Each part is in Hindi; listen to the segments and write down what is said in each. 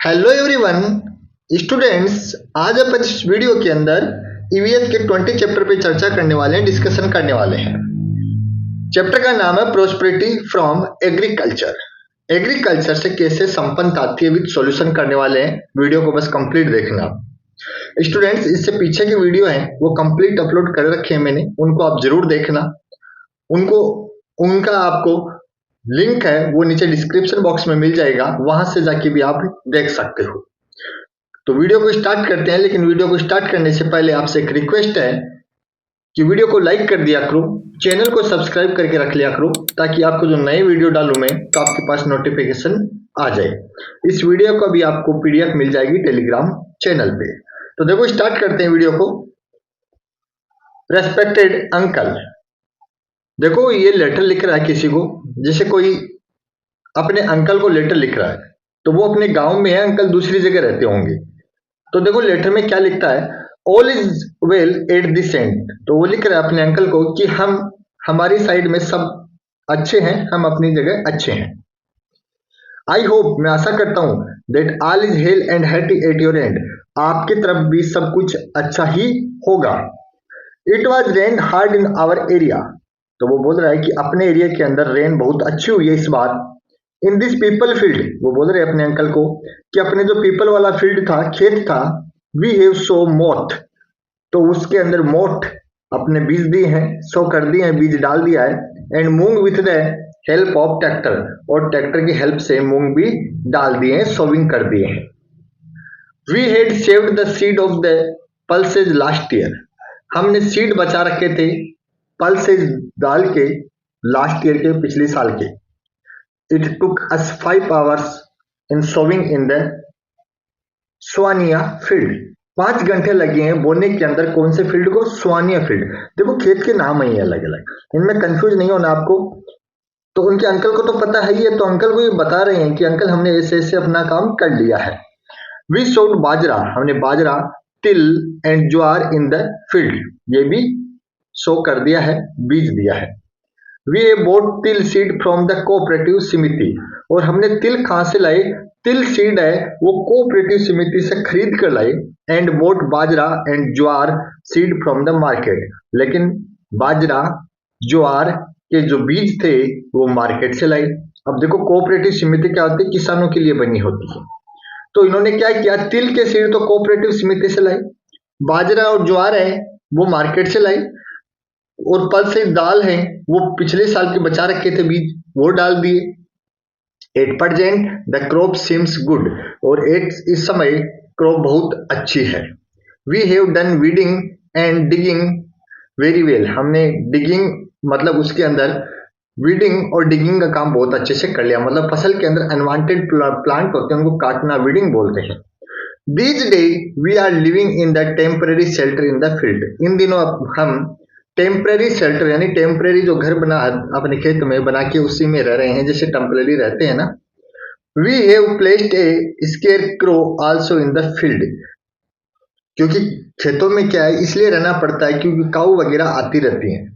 हेलो एवरीवन स्टूडेंट्स, आज अपन इस वीडियो के अंदर ईवीएस के 20 चैप्टर पे चर्चा करने वाले हैं, डिस्कशन करने वाले हैं। चैप्टर का नाम है प्रोस्पेरिटी फ्रॉम एग्रीकल्चर। एग्रीकल्चर से कैसे संपन्नता आती है विद सॉल्यूशन करने वाले हैं। वीडियो को बस कंप्लीट देखना स्टूडेंट्स। इससे पीछे की वीडियो है वो कंप्लीट अपलोड कर रखे हैं मैंने, उनको आप जरूर देखना। उनका आपको लिंक है वो नीचे डिस्क्रिप्शन बॉक्स में मिल जाएगा, वहां से जाके भी आप देख सकते हो। तो वीडियो को स्टार्ट करते हैं, लेकिन वीडियो को स्टार्ट करने से पहले आपसे एक रिक्वेस्ट है कि वीडियो को लाइक कर दिया करो, चैनल को सब्सक्राइब करके रख लिया करो, ताकि आपको जो नए वीडियो डालूं मैं तो आपके पास नोटिफिकेशन आ जाए। इस वीडियो का भी आपको पीडीएफ मिल जाएगी टेलीग्राम चैनल पे। तो देखो स्टार्ट करते हैं वीडियो को। रेस्पेक्टेड अंकल, देखो ये लेटर लिख रहा है किसी को, जैसे कोई अपने अंकल को लेटर लिख रहा है, तो वो अपने गांव में है, अंकल दूसरी जगह रहते होंगे। तो देखो लेटर में क्या लिखता है, all is well at this and. तो वो लिख रहा है अपने अंकल को कि हमारी साइड में सब अच्छे हैं, हम अपनी जगह अच्छे हैं। आई होप, मैं आशा करता हूं, that all is hale and happy at your end, आपकी तरफ भी सब कुछ अच्छा ही होगा। It was rain hard in our area, तो वो बोल रहा है कि अपने एरिया के अंदर रेन बहुत अच्छी हुई है इस बार। इन दिस पीपल फील्ड, वो बोल रहे हैं अपने अंकल को कि अपने जो पीपल वाला फील्ड था, खेत था, वी हैव सो मोथ, तो उसके अंदर मोठ अपने बीज दिए हैं, सो कर दिए हैं, बीज डाल दिया है। And moong with the help of tractor, और ट्रैक्टर की हेल्प से मूंग भी डाल दिए हैं, सोविंग कर दिए हैं। We had saved the seed of the pulses last year, हमने सीड बचा रखे थे पल्सेज डाल के, लास्ट ईयर के, पिछले साल के। It took us 5 hours in sowing in the स्वानिया फील्ड, 5 घंटे लगे हैं बोने के अंदर। कौन से फील्ड को? स्वानिया फील्ड। देखो खेत के नाम ही अलग अलग, इनमें कंफ्यूज नहीं होना आपको। तो उनके अंकल को तो पता है ही है, तो अंकल को ये बता रहे हैं कि अंकल हमने ऐसे ऐसे अपना काम कर लिया है। वी सोड बाजरा, हमने बाजरा, तिल and jowar in the field, ये भी सो कर दिया है, बीज दिया है। वी बोट तिल सीड फ्रॉम द कोऑपरेटिव समिति, और हमने तिल कहां से लाए? तिल सीड है वो कोऑपरेटिव समिति से खरीद कर लाए। And boat bajra and jowar seed from the market, लेकिन बाजरा ज्वार के जो बीज थे वो मार्केट से लाए। अब देखो कोऑपरेटिव समिति क्या होती है? किसानों के लिए बनी होती है। तो इन्होंने क्या किया, तिल के सीड तो कोऑपरेटिव समिति से लाए, बाजरा और ज्वार है वो मार्केट से लाए, और पल्सेस दाल है वो पिछले साल के बचा रखे थे बीज, वो डाल दिए। At present the crop seems good, और इस समय क्रॉप बहुत अच्छी है। We have done weeding and digging very well, हमने डिगिंग मतलब उसके अंदर वीडिंग और डिगिंग का काम बहुत अच्छे से कर लिया। मतलब फसल के अंदर अनवांटेड प्लांट होते हैं उनको काटना वीडिंग बोलते हैं। These day we are living in the temporary shelter in the field, इन दिनों हम टेम्परेरी शेल्टर यानी टेम्परेरी जो घर बना अपने खेत में बना के उसी में रह रहे हैं, जैसे टेम्परेरी रहते हैं ना। We have placed a scarecrow also in the field, क्योंकि खेतों में क्या है इसलिए रहना पड़ता है क्योंकि काऊ वगैरह आती रहती हैं,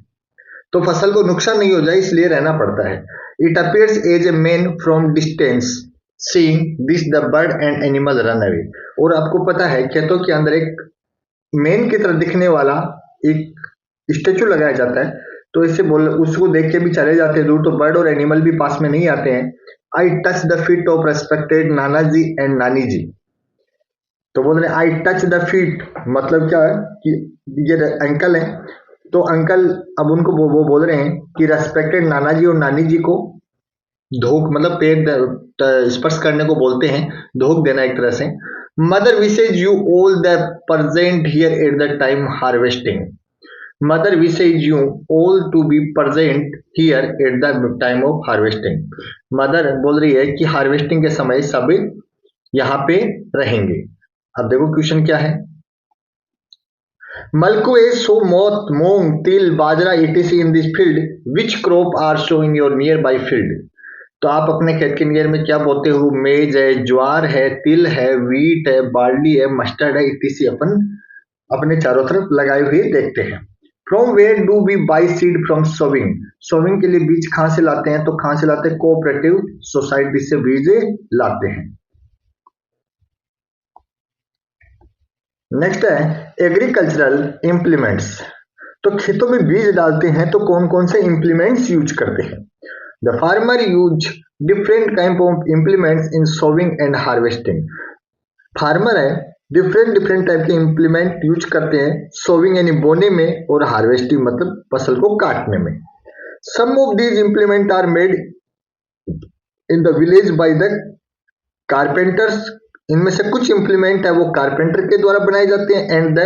तो फसल को नुकसान नहीं हो जाए इसलिए रहना पड़ता है। It appears as a man from distance seeing this the bird and animal run away, और आपको पता है खेतों के अंदर एक मैन की तरह दिखने वाला एक स्टेचू लगाया जाता है, तो इससे बोल उसको देख के भी चले जाते हैं दूर, तो बर्ड और एनिमल भी पास में नहीं आते हैं। I touch the feet of respected Nana ji and नानी जी, तो बोल रहे आई टच द फीट, मतलब क्या है कि ये अंकल है, तो अंकल अब उनको वो बोल रहे हैं कि रेस्पेक्टेड नाना जी और नानी जी को धोख मतलब पैर स्पर्श करने को बोलते हैं, धोख देना एक तरह से। Mother wishes you all the present here eight the time harvesting, mother wishes you all to be present here at the time of harvesting, mother बोल रही है कि हार्वेस्टिंग के समय सब यहाँ पे रहेंगे। अब देखो क्वेश्चन क्या है, मलकू ए सो moth moong til bajra etc in this field which crop are sown in your nearby field, तो आप अपने खेत के नियर में क्या बोलते हो? मेज है, ज्वार है, तिल है, वीट है, बार्ली है, मस्टर्ड है etc अपन अपने चारों तरफ लगाए हुए देखते हैं। From where do we buy seed from sowing, sowing के लिए बीज कहां से लाते हैं? तो कहां से लाते हैं? कोऑपरेटिव सोसाइटी से बीज लाते हैं। नेक्स्ट है एग्रीकल्चरल इम्प्लीमेंट्स। तो खेतों में बीज डालते हैं तो कौन कौन से इम्प्लीमेंट्स यूज करते हैं? The farmer use different kind of implements in sowing and harvesting. Farmer है डिफरेंट डिफरेंट टाइप के इम्प्लीमेंट यूज करते हैं सोविंग यानी बोने में और हार्वेस्टिंग मतलब फसल को काटने में। Some of these implement are made in the village by the carpenters. इनमें से कुछ इम्प्लीमेंट है वो कारपेंटर के द्वारा बनाए जाते हैं and the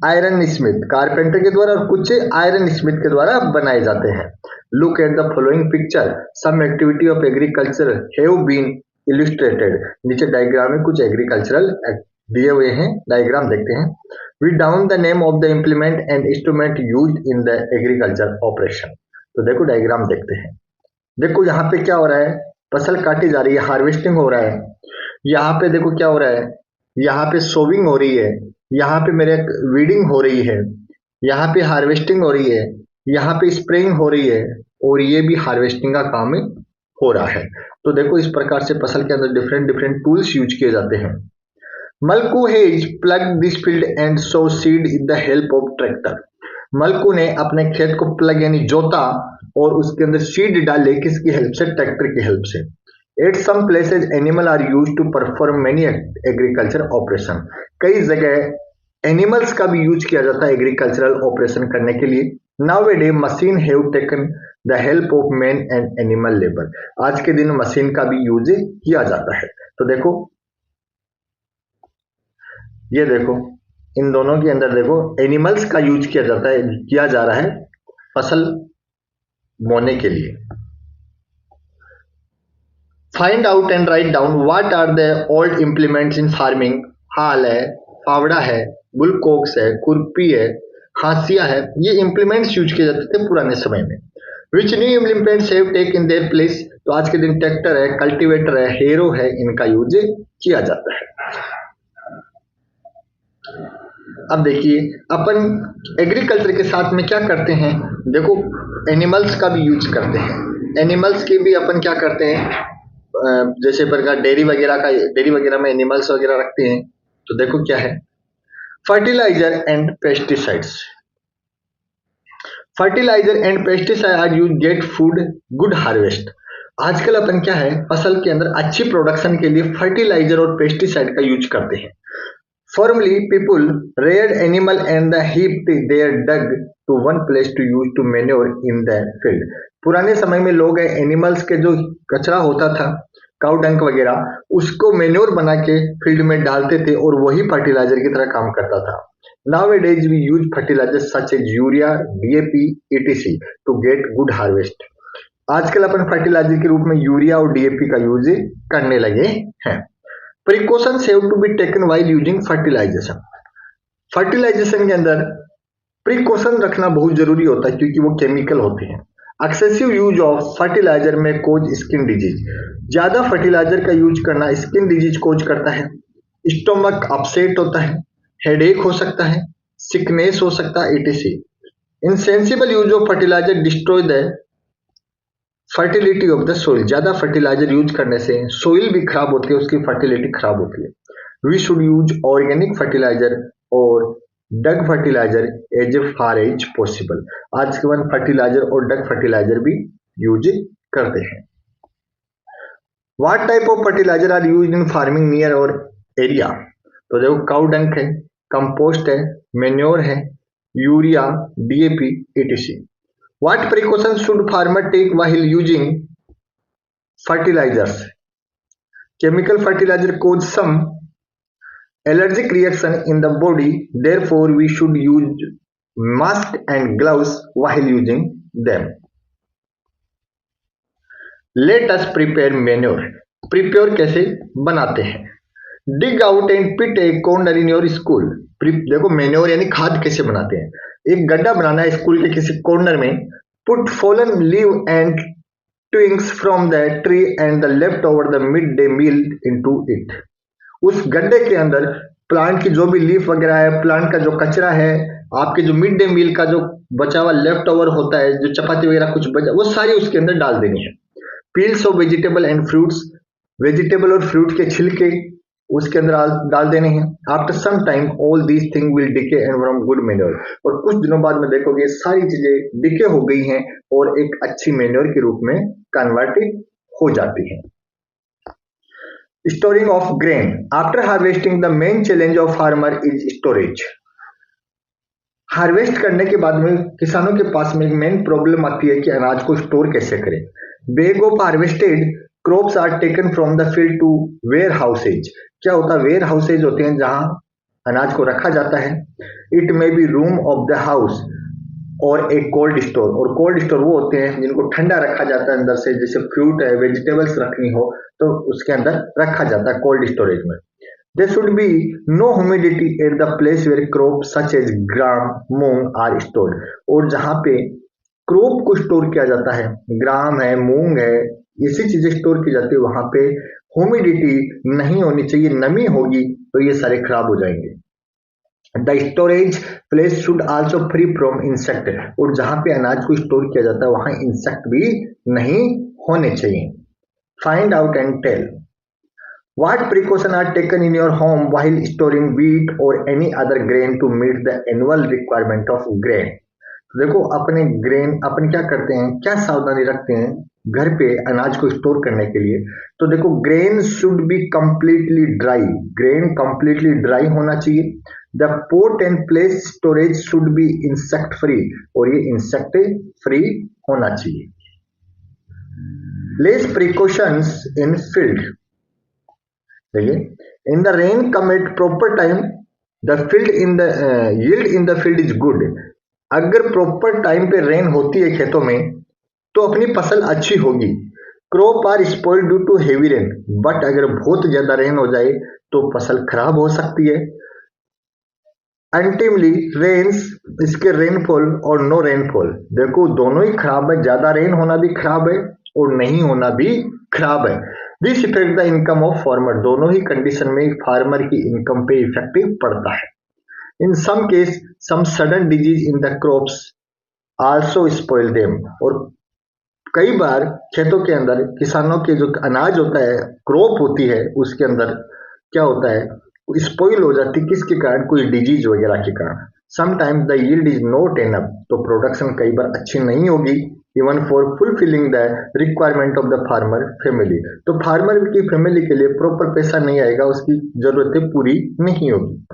iron Smith, carpenter के द्वारा, और कुछ आयरन स्मिथ के द्वारा बनाए जाते हैं। Look at the following picture, some activity of agriculture have been illustrated. नीचे डायग्राम में कुछ एग्रीकल्चरल दिए हुए हैं, डायग्राम देखते हैं। We down the name of the implement and instrument used in the agriculture operation. तो देखो डायग्राम देखते हैं। देखो यहाँ पे क्या हो रहा है, फसल काटी जा रही है, हार्वेस्टिंग हो रहा है। यहाँ पे देखो क्या हो रहा है, यहाँ पे सोविंग हो रही है, यहाँ पे मेरे वीडिंग हो रही है, यहाँ पे हार्वेस्टिंग हो रही है, यहाँ पे स्प्रेइंग हो रही है, और ये भी हार्वेस्टिंग का काम हो रहा है। तो देखो इस प्रकार से फसल के अंदर डिफरेंट डिफरेंट टूल्स यूज किए जाते हैं। Malku has plough this field and sow seed with the help of tractor. Malku ने अपने खेत को प्लग यानी जोता और उसके अंदर सीड डाले, किसकी हेल्प से? ट्रैक्टर की हेल्प से। At some places animal are use to perform many agriculture operation. कई जगह एनिमल्स का भी यूज किया जाता है एग्रीकल्चरल ऑपरेशन करने के लिए। Now a day machine have taken the help of man and animal labour. आज के दिन मशीन का भी यूज किया जाता है। तो देखो ये देखो इन दोनों के अंदर देखो एनिमल्स का यूज किया जाता है, किया जा रहा है फसल बोने के लिए। Find out and write down what are the old implements in farming. हाल है, फावड़ा है, बुलकोक्स है, खुरपी है, हासिया है, ये इम्प्लीमेंट्स यूज किए जाते थे पुराने समय में। Which new implements have taken their place. तो आज के दिन ट्रैक्टर है, कल्टीवेटर है, हेरो है, इनका यूज किया जाता है। अब देखिए अपन एग्रीकल्चर के साथ में क्या करते हैं, देखो एनिमल्स का भी यूज करते हैं। एनिमल्स के भी अपन क्या करते हैं, जैसे प्रकार डेयरी वगैरह का, डेयरी वगैरह में एनिमल्स वगैरह रखते हैं। तो देखो क्या है, fertiliser and pesticides. Fertiliser and pesticide are use get food good harvest. आजकल अपन क्या है, फसल के अंदर अच्छी प्रोडक्शन के लिए फर्टिलाइजर और पेस्टिसाइड का यूज करते हैं। Formerly, people reared animal and the heaped their dung to one place to use to manure in the field. पुराने समय में लोग एनिमल्स के जो कचरा होता था, काउ डंक वगैरह, उसको मेन्योर बना के फील्ड में डालते थे और वही फर्टिलाइजर की तरह काम करता था। Nowadays we use fertilizers such as urea, DAP, etc. to get good harvest. आजकल अपन फर्टिलाइजर के रूप में यूरिया और डीएपी का यूज करने लगे हैं। Precautions have to be taken while using fertilization. Fertilisation के अंदर प्रिकॉशन रखना बहुत जरूरी होता है क्योंकि वो केमिकल होते हैं। एक्सेसिव यूज ऑफ फर्टिलाइजर में कोज स्किन डिजीज। ज्यादा फर्टिलाइजर का यूज करना स्किन डिजीज कोज करता है, स्टोमक अपसेट होता है, हेडेक हो सकता है, सिकनेस हो सकता है, etc. Insensible use of fertiliser destroy the fertility of the soil. ज्यादा फर्टिलाइजर यूज करने से सोइल भी खराब होती है, उसकी फर्टिलिटी खराब होती है। We should use organic fertilizer और dung fertilizer as far as possible. आज के बाद फर्टिलाइजर और डग फर्टिलाइजर भी यूज करते हैं। What type of fertiliser are use in farming near our area. तो देखो काउ डंक है, कंपोस्ट है, मेन्योर है, urea, DAP, etc. What precautions should farmer take while using fertilizers? Chemical fertilizer cause some allergic reaction in the body, therefore we should use mask and gloves while using them. Let us prepare manure. Prepare कैसे बनाते हैं? Dig out and pit a corner in your school. देखो मेन्योर यानी खाद कैसे बनाते हैं। एक गड्ढा बनाना है स्कूल के किसी कॉर्नर में। Put fallen leave and twigs from the tree and the left over the mid day meal into it. उस गड्ढे के अंदर प्लांट की जो भी लीफ वगैरह है, प्लांट का जो कचरा है, आपके जो मिड डे मील का जो बचा हुआ लेफ्ट ओवर होता है, जो चपाती वगैरह कुछ बचा, वो सारी उसके अंदर डाल देनी है। Peels of vegetable and fruits, vegetable और फ्रूट के छिलके उसके अंदर डाल देने हैं। After some time all these thing will decay and from good manure, और कुछ दिनों बाद में देखोगे सारी चीजें डिके हो गई हैं और एक अच्छी मैन्योर के रूप में कन्वर्टेड हो जाती है। Storing of grain after harvesting, the main challenge of farmer is storage. Harvest करने के बाद में किसानों के पास में एक मेन प्रॉब्लम आती है कि अनाज को स्टोर कैसे करें। Bag of harvested crops are taken from the field to warehouses. क्या होता है, वेयर हाउसेज होते हैं जहां अनाज को रखा जाता है। It may be room of the house और एक कोल्ड स्टोर, और कोल्ड स्टोर वो होते हैं जिनको ठंडा रखा जाता है अंदर से, जैसे फ्रूट है, वेजिटेबल्स रखनी हो तो उसके अंदर रखा जाता है कोल्ड स्टोरेज में। There should be no humidity at the place where crops such as gram, moong are stored। और जहां पे क्रॉप को स्टोर किया जाता है, ग्राम है, मूंग है, ऐसी चीजें स्टोर की जाती है, वहां पे ह्यूमिडिटी नहीं होनी चाहिए। नमी होगी तो ये सारे खराब हो जाएंगे। The storage place should also free from insect, और जहां पे अनाज को स्टोर किया जाता है वहां इंसेक्ट भी नहीं होने चाहिए। Find out and tell what precautions are taken in your home while storing wheat or any other grain to meet the annual requirement of grain। देखो अपने ग्रेन अपन क्या करते हैं, क्या सावधानी रखते हैं घर पे अनाज को स्टोर करने के लिए। तो देखो grain should be completely dry, grain completely dry होना चाहिए। The pot and place storage should be insect free, और ये इंसेक्ट फ्री होना चाहिए। लेस प्रिकॉशंस इन फील्ड, देखिए in the rain come at proper time, the field in the yield in the field is good. अगर प्रॉपर टाइम पे रेन होती है खेतों में तो अपनी फसल अच्छी होगी। Crop are spoiled due to heavy rain, but अगर बहुत ज्यादा रेन हो जाए तो फसल खराब हो सकती है। अल्टीमेटली रेन्स, इसके रेनफॉल और नो रेनफॉल, देखो दोनों ही खराब है, ज्यादा रेन होना भी खराब है और नहीं होना भी खराब है। This effect the income of farmer, दोनों ही कंडीशन में फार्मर की इनकम पे इफेक्टिव पड़ता है। In some case some sudden disease in the crops also spoil them, और कई बार खेतों के अंदर किसानों के जो अनाज होता है, क्रॉप होती है, उसके अंदर क्या होता है, स्पॉइल हो जाती है। किसके कारण, कोई डिजीज वगैरह के कारण। Sometimes the yield is not enough, तो प्रोडक्शन कई बार अच्छी नहीं होगी। Even for fulfilling the requirement of the farmer family, तो फार्मर की फैमिली के लिए प्रॉपर पैसा नहीं आएगा, उसकी जरूरतें पूरी नहीं होगी।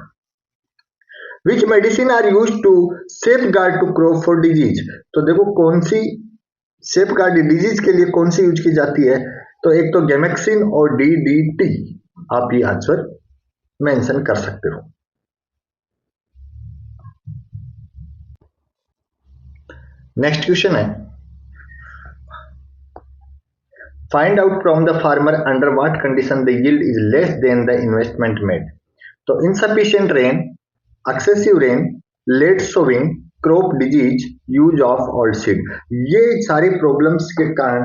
Which medicine are use to safeguard to crop for disease, तो देखो कौन सी सेफ गार्ड डिजीज के लिए कौन सी यूज की जाती है। तो एक तो गैमेक्सिन और DDT, आप ये आंसर मेंशन कर सकते हो। नेक्स्ट क्वेश्चन है, find out from the farmer under what condition the yield is less than the investment made. तो insufficient rain, excessive rain, late sowing, crop disease, use of old seed, ये सारी प्रॉब्लम्स के कारण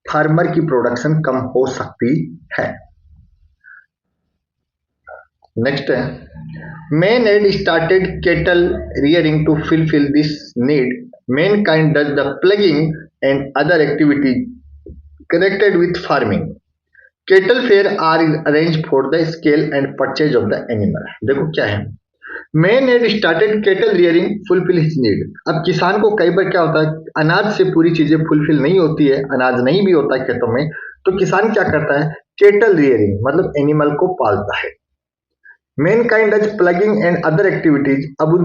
फार्मर की प्रोडक्शन कम हो सकती है। नेक्स्ट है, man had started cattle rearing to fulfill this need. Mankind does the plugging and other activities connected with farming. Cattle fair are arranged for the sale and purchase of the animal। देखो क्या है, man had started cattle rearing fulfill his need। अब किसान को कई बार क्या होता है, अनाज से पूरी चीजें फुलफिल नहीं होती है, अनाज नहीं भी होता है खेतों में, तो किसान क्या करता है, कैटल रियरिंग मतलब एनिमल को पालता है। Mankind does plugging and other activities, अब उन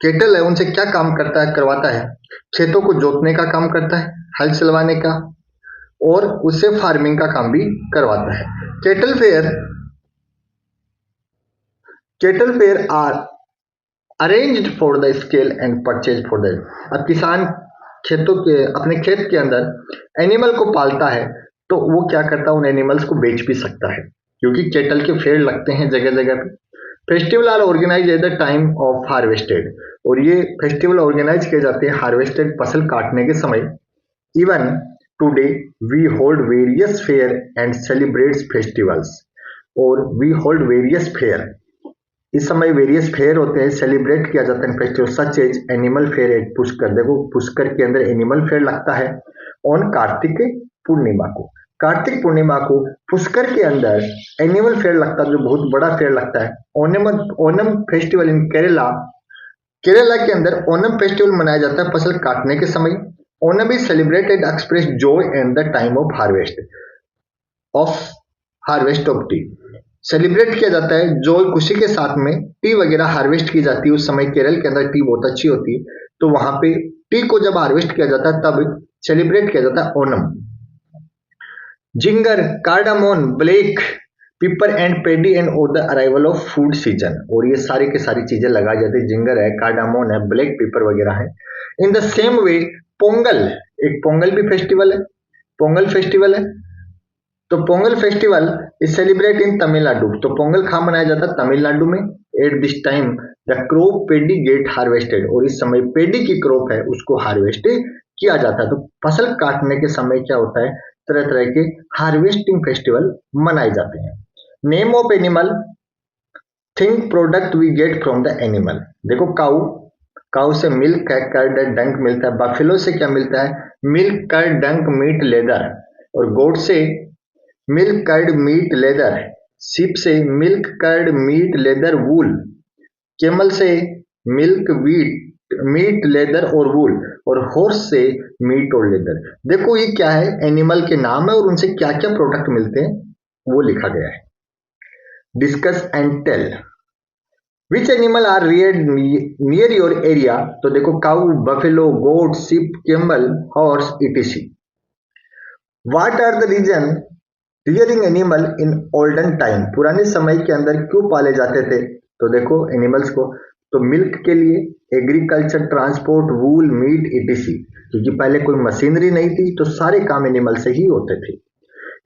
कैटल है उनसे क्या काम करवाता है, खेतों को जोतने का काम करता है, हल चलवाने का, और उससे फार्मिंग का काम भी करवाता है। Cattle fair are arranged for the scale and purchase for the, अब किसान खेतों के अपने खेत के अंदर एनिमल को पालता है तो वो क्या करता है, उन एनिमल्स को बेच भी सकता है, क्योंकि कैटल के फेयर लगते हैं जगह जगह पे। Festival are organise at the time of harvested, और ये फेस्टिवल ऑर्गेनाइज किए जाते हैं हार्वेस्टेड फसल काटने के समय। Even today we hold various fair and celebrates festivals, और वी होल्ड वेरियस फेयर, इस समय वेरियस फेयर होते हैं, सेलिब्रेट किया जाता है festival such as animal fair at Pushkar. देखो पुष्कर के अंदर एनिमल फेयर लगता है ऑन कार्तिक पूर्णिमा को। कार्तिक पूर्णिमा को पुष्कर के अंदर एनुअल फेयर लगता है, जो बहुत बड़ा फेयर लगता है। ओनम फेस्टिवल इन केरला, केरला के अंदर ओनम फेस्टिवल मनाया जाता है फसल काटने के समय। Onam is celebrated express Joy and the time of harvest of T. Celebrate किया जाता है जॉय, खुशी के साथ में टी वगैरह हार्वेस्ट की जाती है। उस समय केरल के अंदर टी बहुत अच्छी होती है, तो वहां पे टी को जब हार्वेस्ट किया जाता है तब सेलिब्रेट किया जाता है Onam. Ginger, cardamom, black pepper and paddy and on the arrival of food season, और ये सारी की सारी चीजें लगाई जाती है। जिंगर है, कार्डामोन है, ब्लैक पिपर वगैरह है। In the same way Pongal, एक पोंगल भी फेस्टिवल है, पोंगल फेस्टिवल है। तो Pongal festival is celebrate in Tamil Nadu, तो पोंगल कहाँ मनाया जाता है? तमिलनाडु में। At this time the crop paddy get harvested, और इस समय पेडी की क्रॉप है उसको हार्वेस्ट किया जाता है। तो फसल काटने के समय क्या होता है, तरह तरह के हार्वेस्टिंग फेस्टिवल मनाए जाते हैं। Name of animal, think product we get from the animal. देखो काऊ, काऊ से मिल्क है, कर्ड है, डंक मिलता है। बफेलो से क्या मिलता है? Milk, curd, dung, meat, leather. और गोट से milk, curd, meat, leather. Sheep से milk, curd, meat, leather, wool. Camel से मिल्क, मीट, लेदर और वूल। और हॉर्स से मीट और लेदर। देखो ये क्या है, एनिमल के नाम है और उनसे क्या क्या प्रोडक्ट मिलते हैं वो लिखा गया है। Discuss and tell which animal are reared near your area. तो देखो cow, buffalo, goat, sheep, camel, horse, etc. What are the reason rearing animal in olden time, पुराने समय के अंदर क्यों पाले जाते थे? तो देखो एनिमल्स को, तो मिल्क के लिए, एग्रीकल्चर, ट्रांसपोर्ट, वूल, मीट, इटीसी, क्योंकि पहले कोई मशीनरी नहीं थी तो सारे काम एनिमल से ही होते थे।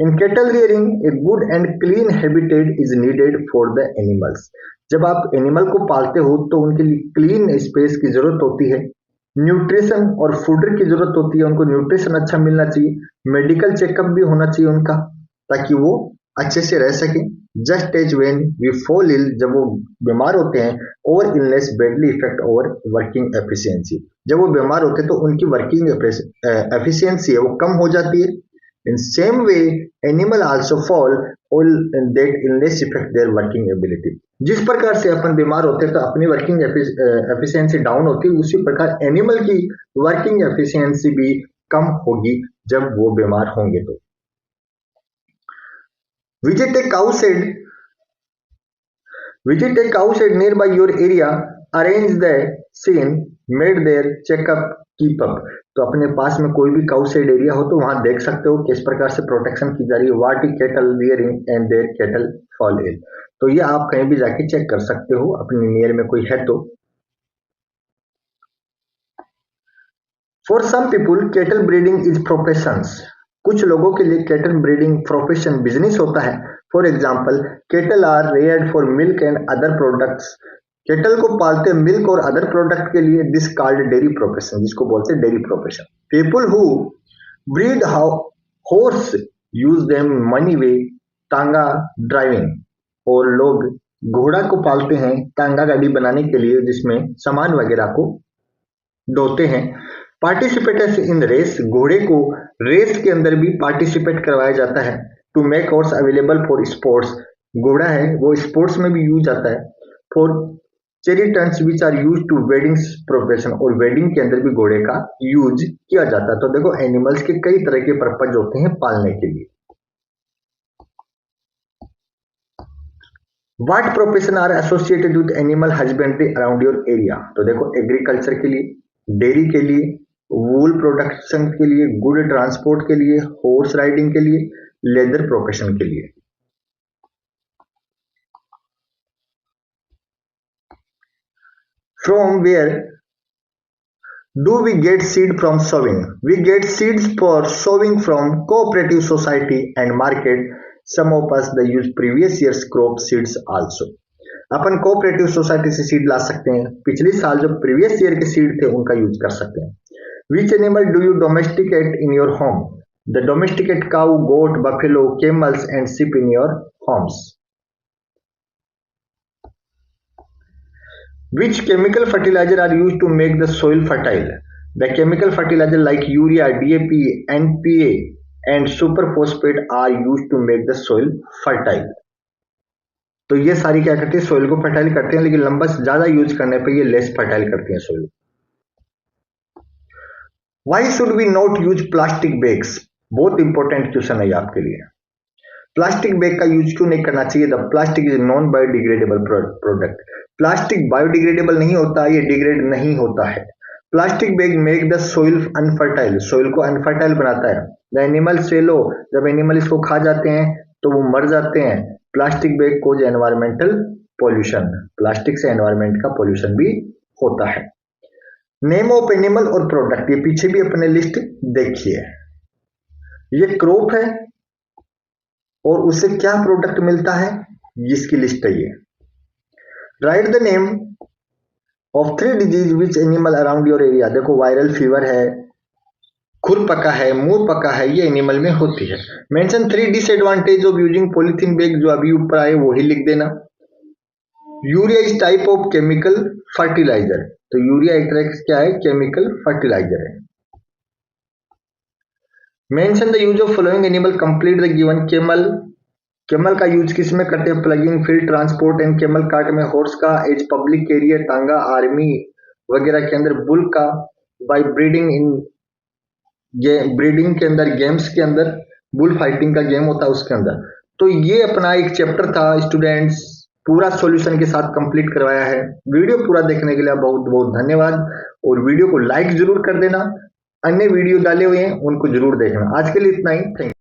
In cattle rearing a good and clean habitat is needed for the animals. जब आप एनिमल को पालते हो तो उनके लिए क्लीन स्पेस की जरूरत होती है, न्यूट्रिशन और फूडर की जरूरत होती है, उनको न्यूट्रिशन अच्छा मिलना चाहिए, मेडिकल चेकअप भी होना चाहिए उनका, ताकि वो अच्छे से रह सके। Just as when we fall ill, जब वो बीमार होते हैं, और illness badly effect over working efficiency, जब वो बीमार होते हैं तो उनकी वर्किंग एफिशिएंसी है वो कम हो जाती है। In same way animal also fall all that illness effect their working ability. जिस प्रकार से अपन बीमार होते हैं तो अपनी वर्किंग एफिशिएंसी डाउन होती है, उसी प्रकार एनिमल की वर्किंग एफिशिएंसी भी कम होगी जब वो बीमार होंगे। तो Visit a cow shed. Visit a cow shed nearby your area. Arrange the scene. Made their checkup. Keep up. तो अपने पास में कोई भी काउ शेड एरिया हो तो वहां देख सकते हो किस प्रकार से प्रोटेक्शन की जा रही है। What cattle rearing and their cattle fall ill, तो ये आप कहीं भी जाके चेक कर सकते हो अपने नियर में कोई है तो। For some people cattle breeding is professions, कुछ लोगों के लिए कैटल ब्रीडिंग प्रोफेशन बिजनेस होता है। For example cattle are reared for milk and other products, cattle को पालते मिल्क और अदर प्रोडक्ट के लिए। दिस कॉल्ड डेयरी प्रोफेशन, जिसको बोलते हैं dairy profession. People who breed horse use them many way tonga driving, और लोग घोड़ा को पालते हैं टांगा गाड़ी बनाने के लिए, जिसमें सामान वगैरह को ढोते हैं। पार्टिसिपेट इन रेस, घोड़े को रेस के अंदर भी पार्टिसिपेट करवाया जाता है। To make horse available for sports, घोड़ा है वो स्पोर्ट्स में भी यूज आता है। For chariots which are use to weddings profession, और वेडिंग के अंदर भी घोड़े का यूज किया जाता है। तो देखो एनिमल्स के कई तरह के पर्पज होते हैं पालने के लिए। What profession are associated with animal husbandry around your area, तो देखो एग्रीकल्चर के लिए, डेयरी के लिए, वूल प्रोडक्शन के लिए, गुड ट्रांसपोर्ट के लिए, हॉर्स राइडिंग के लिए, लेदर प्रोफेशन के लिए। From where do we get seed from sowing, we get seeds for sowing from cooperative society and market. Some of us the use previous years crop seeds also, अपन कोऑपरेटिव सोसाइटी से सीड ला सकते हैं, पिछले साल जो प्रीवियस ईयर के सीड थे उनका यूज कर सकते हैं। Which animal do you domesticate in your home? The domesticate cow, goat, buffalo, camels and sheep in your homes. Which chemical fertilizer are used to make the soil fertile? The chemical fertilizer like urea, DAP, NPA and superphosphate are used to make the soil fertile. तो ये सारी क्या करती है, सोइल को फर्टाइल करते हैं, लेकिन लंबा ज्यादा यूज करने पर ये लेस फर्टाइल करती है soil. Why should we not use plastic bags? बहुत इंपॉर्टेंट क्वेश्चन है आपके लिए। प्लास्टिक बैग का यूज क्यों नहीं करना चाहिए? The plastic is non biodegradable product. Plastic biodegradable नहीं होता, ये डिग्रेड नहीं होता है। Plastic bag make the soil unfertile, soil को अनफर्टाइल बनाता है। द एनिमल स्वेलो, जब एनिमल इसको खा जाते हैं तो वो मर जाते हैं। प्लास्टिक बैग कोज एनवायरमेंटल पोल्यूशन, प्लास्टिक से एनवायरमेंट का पोल्यूशन भी होता है। नेम ऑफ एनिमल और प्रोडक्ट, ये पीछे भी अपने लिस्ट देखिए। ये क्रॉप है और उससे क्या प्रोडक्ट मिलता है, जिसकी लिस्ट है ये। Right the name of 3 disease which animal around your area. देखो वायरल फीवर है, खुर पका है, मुंह पका है, ये एनिमल में होती है। Mention 3 disadvantage of using polythene bag, जो अभी ऊपर आए वो ही लिख देना। Urea is type of chemical fertiliser, तो यूरिया एक तरह का क्या है, केमिकल फर्टिलाइजर है। Mention the use of following animal, complete the given. Camel का यूज किस में करते हैं? Ploughing, field transport and camel cart में। हॉर्स का as public carrier, tonga, army वगैरह के अंदर। बुल का बाय ब्रीडिंग, इन ब्रीडिंग के अंदर, गेम्स के अंदर, बुल फाइटिंग का गेम होता है उसके अंदर। तो ये अपना एक चैप्टर था स्टूडेंट्स, पूरा सॉल्यूशन के साथ कंप्लीट करवाया है। वीडियो पूरा देखने के लिए बहुत बहुत धन्यवाद, और वीडियो को लाइक जरूर कर देना। अन्य वीडियो डाले हुए हैं उनको जरूर देखना। आज के लिए इतना ही, थैंक यू।